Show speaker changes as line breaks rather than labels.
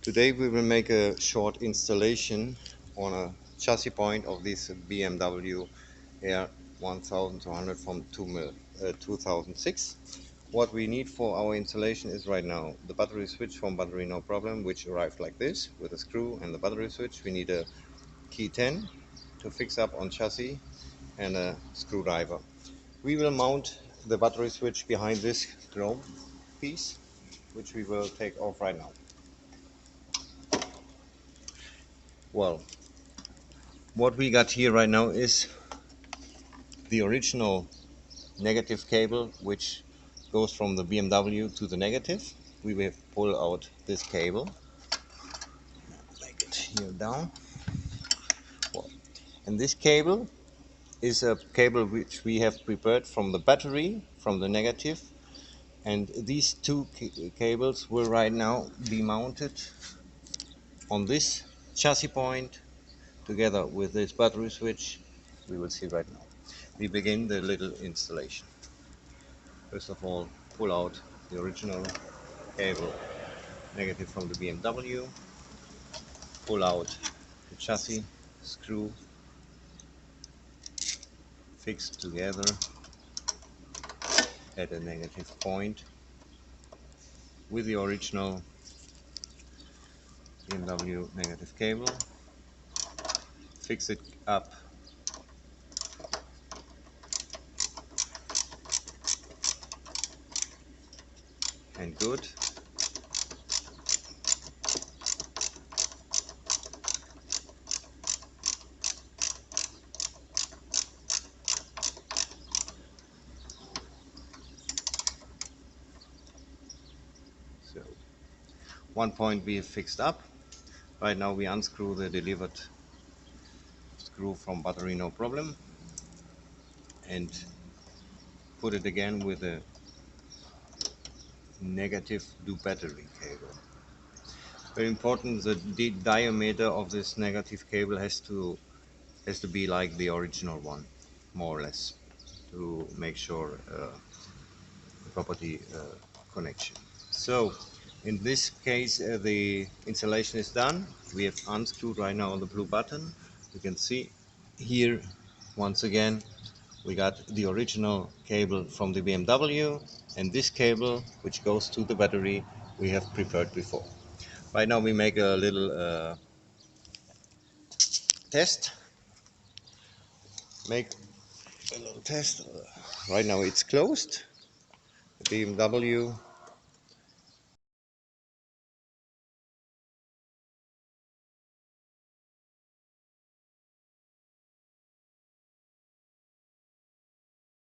Today we will make a short installation on a chassis point of this BMW Air 1200 from 2006. What we need for our installation is right now the battery switch from Battery No Problem, which arrived like this with a screw and the battery switch. We need a key 10 to fix up on chassis and a screwdriver. We will mount the battery switch behind this chrome piece, which we will take off right now. Well, what we got here right now is the original negative cable, which goes from the BMW to the negative. We will pull out this cable, make it here down. And this cable is a cable which we have prepared from the battery, from the negative. And these two cables will right now be mounted on this chassis point together with this battery switch. We will see right now. We begin the little installation. First of all, pull out the original cable negative from the BMW, pull out the chassis screw, fix together at a negative point with the original BMW negative cable, fix it up and good. So one point we have fixed up. Right now we unscrew the delivered screw from Battery No Problem and put it again with a negative to battery cable. Very important, the diameter of this negative cable has to be like the original one, more or less, to make sure the property connection. So in this case the installation is done. We have unscrewed right now on the blue button. You can see here once again we got the original cable from the BMW and this cable which goes to the battery we have prepared before. Right now we make a little test. Make a little test. Right now it's closed. The BMW